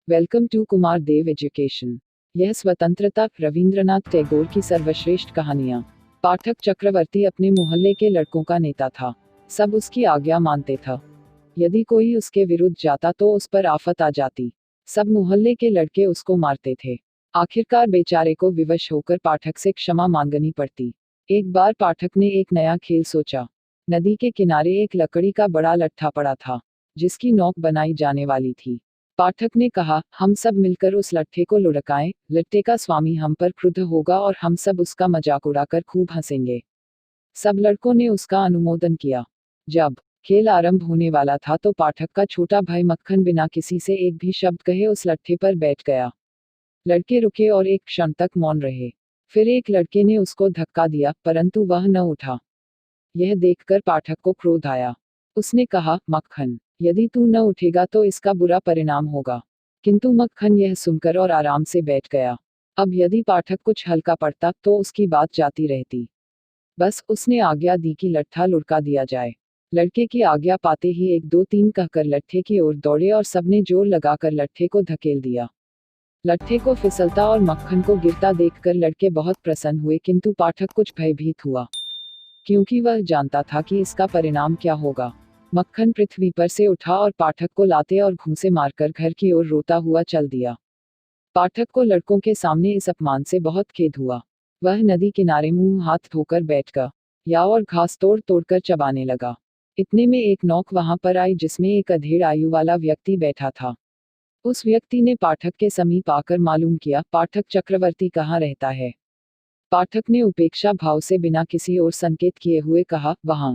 Welcome to Kumar Dev education. यह स्वतंत्रता रविंद्रनाथ टैगोर की सर्वश्रेष्ठ कहानियाँ। पाठक चक्रवर्ती अपने मोहल्ले के लड़कों का नेता था। सब उसकी आज्ञा मानते था। यदि कोई उसके विरुद्ध जाता तो उस पर आफत आ जाती। सब मोहल्ले के लड़के उसको मारते थे। आखिरकार बेचारे को विवश होकर पाठक से क्षमा मांगनी पड़ती। एक बार पाठक ने एक नया खेल सोचा। नदी के किनारे एक लकड़ी का बड़ा लट्ठा पड़ा था, जिसकी नोक बनाई जाने वाली थी। पाठक ने कहा, हम सब मिलकर उस लट्ठे को लुढ़काएं, लट्ठे का स्वामी हम पर क्रुद्ध होगा और हम सब उसका मजाक उड़ाकर खूब हंसेंगे। सब लड़कों ने उसका अनुमोदन किया। जब खेल आरंभ होने वाला था तो पाठक का छोटा भाई मक्खन बिना किसी से एक भी शब्द कहे उस लट्ठे पर बैठ गया। लड़के रुके और एक क्षण तक मौन रहे। फिर एक लड़के ने उसको धक्का दिया, परंतु वह न उठा। यह देखकर पाठक को क्रोध आया। उसने कहा, मक्खन, यदि तू न उठेगा तो इसका बुरा परिणाम होगा। किंतु मक्खन यह सुनकर और आराम से बैठ गया। अब यदि पाठक कुछ हल्का पड़ता तो उसकी बात जाती रहती। बस उसने आज्ञा दी कि लट्ठा लुढ़का दिया जाए। लड़के की आज्ञा पाते ही 1 2 3 कहकर लट्ठे की ओर दौड़े और सबने जोर लगाकर लट्ठे को धकेल दिया। लट्ठे को फिसलता और मक्खन को गिरता देखकर लड़के बहुत प्रसन्न हुए, किंतु पाठक कुछ भयभीत हुआ, क्योंकि वह जानता था कि इसका परिणाम क्या होगा। मक्खन पृथ्वी पर से उठा और पाठक को लाते और घूंसे मारकर घर की ओर रोता हुआ चल दिया। पाठक को लड़कों के सामने इस अपमान से बहुत खेद हुआ। वह नदी किनारे मुंह हाथ धोकर बैठ गया और घास तोड़ तोड़कर चबाने लगा। इतने में एक नौक वहां पर आई, जिसमें एक अधेड़ आयु वाला व्यक्ति बैठा था। उस व्यक्ति ने पाठक के समीप आकर मालूम किया, पाठक चक्रवर्ती कहाँ रहता है। पाठक ने उपेक्षा भाव से बिना किसी और संकेत किए हुए कहा, वहां,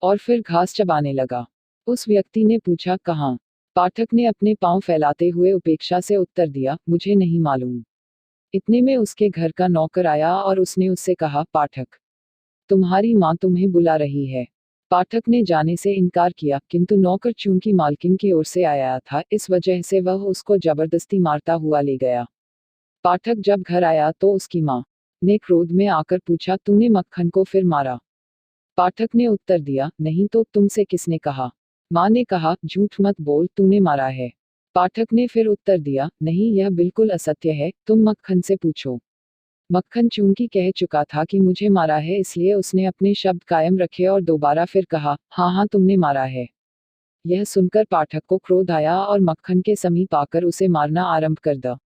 और फिर घास चबाने लगा। उस व्यक्ति ने पूछा, कहाँ? पाठक ने अपने पांव फैलाते हुए उपेक्षा से उत्तर दिया, मुझे नहीं मालूम। इतने में उसके घर का नौकर आया और उसने उससे कहा, पाठक, तुम्हारी माँ तुम्हें बुला रही है। पाठक ने जाने से इनकार किया, किंतु नौकर चूंकि मालकिन की ओर से आया था, इस वजह से वह उसको जबरदस्ती मारता हुआ ले गया। पाठक जब घर आया तो उसकी माँ ने क्रोध में आकर पूछा, तूने मक्खन को फिर मारा? पाठक ने उत्तर दिया, नहीं तो तुमसे किसने कहा? माँ ने कहा, झूठ मत बोल, तूने मारा है। पाठक ने फिर उत्तर दिया, नहीं, यह बिल्कुल असत्य है, तुम मक्खन से पूछो। मक्खन चूंकि कह चुका था कि मुझे मारा है, इसलिए उसने अपने शब्द कायम रखे और दोबारा फिर कहा, हाँ हाँ तुमने मारा है। यह सुनकर पाठक को क्रोध आया और मक्खन के समीप आकर उसे मारना आरंभ कर दिया।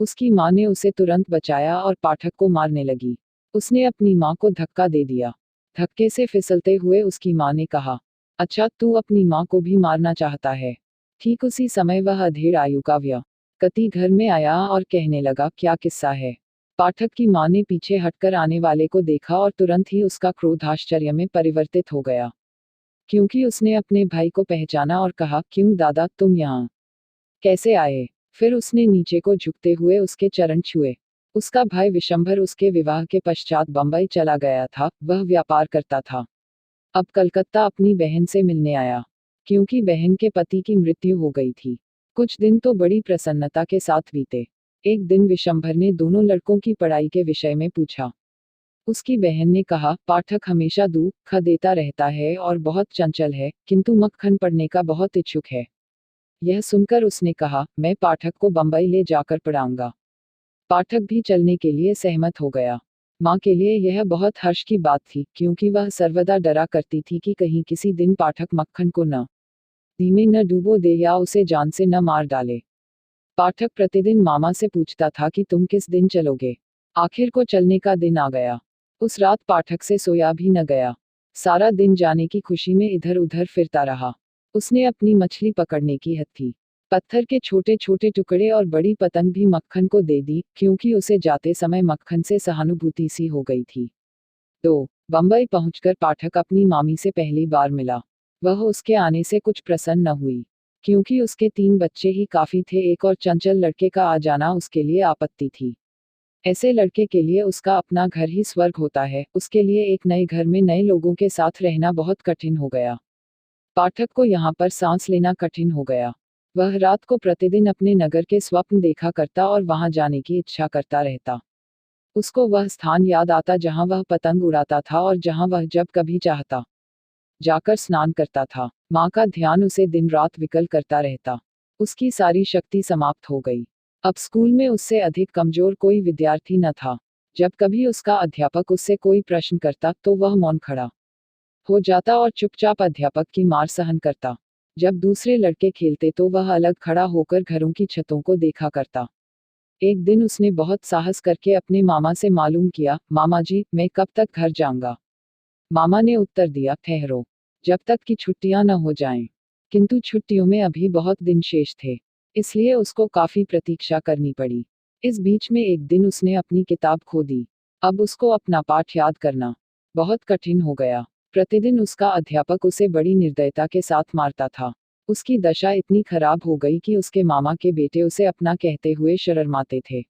उसकी माँ ने उसे तुरंत बचाया और पाठक को मारने लगी। उसने अपनी माँ को धक्का दे दिया। धक्के से फिसलते हुए उसकी माँ ने कहा, अच्छा, तू अपनी माँ को भी मारना चाहता है। ठीक उसी समय वह अधेड़ आयु का व्यक्ति घर में आया और कहने लगा, क्या किस्सा है? पाठक की माँ ने पीछे हटकर आने वाले को देखा और तुरंत ही उसका क्रोध आश्चर्य में परिवर्तित हो गया, क्योंकि उसने अपने भाई को पहचाना और कहा, क्यों दादा, तुम यहाँ कैसे आए? फिर उसने नीचे को झुकते हुए उसके चरण छुए। उसका भाई विशंभर उसके विवाह के पश्चात बंबई चला गया था, वह व्यापार करता था। अब कलकत्ता अपनी बहन से मिलने आया, क्योंकि बहन के पति की मृत्यु हो गई थी। कुछ दिन तो बड़ी प्रसन्नता के साथ बीते। एक दिन विशंभर ने दोनों लड़कों की पढ़ाई के विषय में पूछा। उसकी बहन ने कहा, पाठक हमेशा दुख देता रहता है और बहुत चंचल है, किंतु मक्खन पढ़ने का बहुत इच्छुक है। यह सुनकर उसने कहा, मैं पाठक को बंबई ले जाकर पढ़ाऊंगा। पाठक भी चलने के लिए सहमत हो गया। माँ के लिए यह बहुत हर्ष की बात थी, क्योंकि वह सर्वदा डरा करती थी कि कहीं किसी दिन पाठक मक्खन को नदी में न डूबो दे या उसे जान से न मार डाले। पाठक प्रतिदिन मामा से पूछता था कि तुम किस दिन चलोगे। आखिर को चलने का दिन आ गया। उस रात पाठक से सोया भी न गया। सारा दिन जाने की खुशी में इधर उधर फिरता रहा। उसने अपनी मछली पकड़ने की हथी, पत्थर के छोटे छोटे टुकड़े और बड़ी पतंग भी मक्खन को दे दी, क्योंकि उसे जाते समय मक्खन से सहानुभूति सी हो गई थी। तो बंबई पहुंचकर पाठक अपनी मामी से पहली बार मिला। वह उसके आने से कुछ प्रसन्न न हुई, क्योंकि उसके 3 बच्चे ही काफी थे। एक और चंचल लड़के का आ जाना उसके लिए आपत्ति थी। ऐसे लड़के के लिए उसका अपना घर ही स्वर्ग होता है। उसके लिए एक नए घर में नए लोगों के साथ रहना बहुत कठिन हो गया। पाठक को यहाँ पर सांस लेना कठिन हो गया। वह रात को प्रतिदिन अपने नगर के स्वप्न देखा करता और वहां जाने की इच्छा करता रहता। उसको वह स्थान याद आता जहां वह पतंग उड़ाता था और जहां वह जब कभी चाहता जाकर स्नान करता था। माँ का ध्यान उसे दिन रात विकल करता रहता। उसकी सारी शक्ति समाप्त हो गई। अब स्कूल में उससे अधिक कमजोर कोई विद्यार्थी न था। जब कभी उसका अध्यापक उससे कोई प्रश्न करता तो वह मौन खड़ा हो जाता और चुपचाप अध्यापक की मार सहन करता। जब दूसरे लड़के खेलते तो वह अलग खड़ा होकर घरों की छतों को देखा करता। एक दिन उसने बहुत साहस करके अपने मामा से मालूम किया, मामा जी, मैं कब तक घर जाऊंगा? मामा ने उत्तर दिया, ठहरो, जब तक कि छुट्टियां न हो जाएं। किंतु छुट्टियों में अभी बहुत दिन शेष थे, इसलिए उसको काफी प्रतीक्षा करनी पड़ी। इस बीच में एक दिन उसने अपनी किताब खो दी। अब उसको अपना पाठ याद करना बहुत कठिन हो गया। प्रतिदिन उसका अध्यापक उसे बड़ी निर्दयता के साथ मारता था। उसकी दशा इतनी खराब हो गई कि उसके मामा के बेटे उसे अपना कहते हुए शर्माते थे।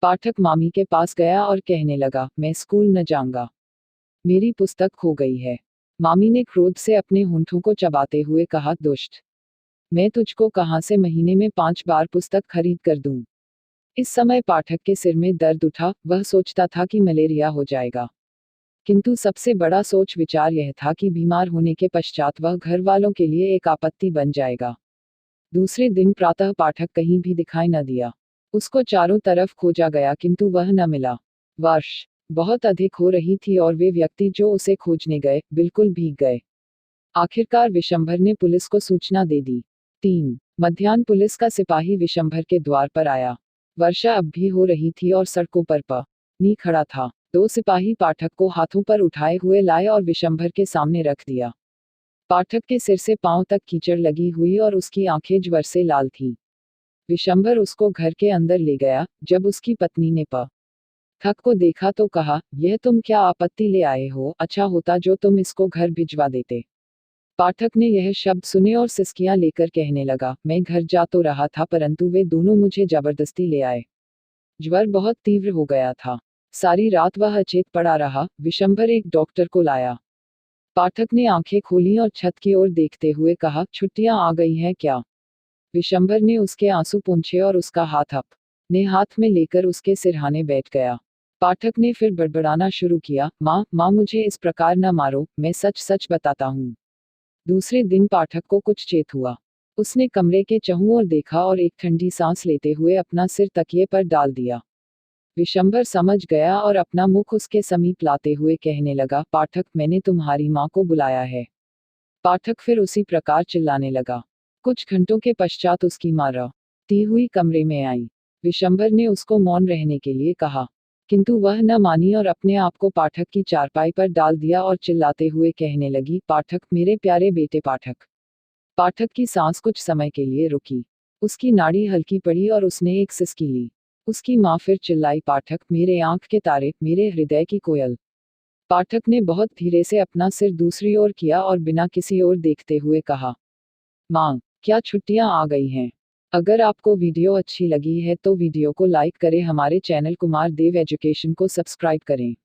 पाठक मामी के पास गया और कहने लगा, मैं स्कूल न जाऊंगा, मेरी पुस्तक खो गई है। मामी ने क्रोध से अपने होंठों को चबाते हुए कहा, दुष्ट, मैं तुझको कहां से महीने में 5 बार पुस्तक खरीद कर दूं? इस समय पाठक के सिर में दर्द उठा। वह सोचता था कि मलेरिया हो जाएगा, किंतु सबसे बड़ा सोच विचार यह था कि बीमार होने के पश्चात वह घर वालों के लिए एक आपत्ति बन जाएगा। दूसरे दिन प्रातः पाठक कहीं भी दिखाई न दिया। उसको चारों तरफ खोजा गया किंतु वह न मिला। वर्ष बहुत अधिक हो रही थी और वे व्यक्ति जो उसे खोजने गए बिल्कुल भीग गए। आखिरकार विशंभर ने पुलिस को सूचना दे दी। 3 मध्याह्न पुलिस का सिपाही विशंभर के द्वार पर आया। वर्षा अब भी हो रही थी और सड़कों पर पानी खड़ा था। 2 सिपाही पाठक को हाथों पर उठाए हुए लाए और विशंभर के सामने रख दिया। पाठक के सिर से पांव तक कीचड़ लगी हुई और उसकी आंखें ज्वर से लाल थीं। विशंभर उसको घर के अंदर ले गया। जब उसकी पत्नी ने पाठक को देखा तो कहा, यह तुम क्या आपत्ति ले आए हो? अच्छा होता जो तुम इसको घर भिजवा देते। पाठक ने यह शब्द सुने और सिसकियां लेकर कहने लगा, मैं घर जा तो रहा था परंतु वे दोनों मुझे जबरदस्ती ले आए। ज्वर बहुत तीव्र हो गया था। सारी रात वह अचेत पड़ा रहा। विशंभर एक डॉक्टर को लाया। पाठक ने आंखें खोली और छत की ओर देखते हुए कहा, छुट्टियां आ गई हैं क्या? विशंभर ने उसके आंसू पोंछे और उसका हाथ अपने हाथ में लेकर उसके सिरहाने बैठ गया। पाठक ने फिर बड़बड़ाना शुरू किया, माँ माँ, मुझे इस प्रकार न मारो, मैं सच सच बताता हूँ। दूसरे दिन पाठक को कुछ चेत हुआ। उसने कमरे के चहुं ओर देखा और एक ठंडी सांस लेते हुए अपना सिर तकिए पर डाल दिया। विशंभर समझ गया और अपना मुख उसके समीप लाते हुए कहने लगा, पाठक, मैंने तुम्हारी माँ को बुलाया है। पाठक फिर उसी प्रकार चिल्लाने लगा। कुछ घंटों के पश्चात उसकी माँ रोती हुई कमरे में आई। विशंभर ने उसको मौन रहने के लिए कहा, किंतु वह न मानी और अपने आप को पाठक की चारपाई पर डाल दिया और चिल्लाते हुए कहने लगी, पाठक, मेरे प्यारे बेटे पाठक। पाठक की सांस कुछ समय के लिए रुकी। उसकी नाड़ी हल्की पड़ी और उसने एक सिसकी ली। उसकी माँ फिर चिल्लाई, पाठक, मेरे आंख के तारे, मेरे हृदय की कोयल। पाठक ने बहुत धीरे से अपना सिर दूसरी ओर किया और बिना किसी ओर देखते हुए कहा, माँ, क्या छुट्टियां आ गई हैं? अगर आपको वीडियो अच्छी लगी है तो वीडियो को लाइक करें, हमारे चैनल कुमार देव एजुकेशन को सब्सक्राइब करें।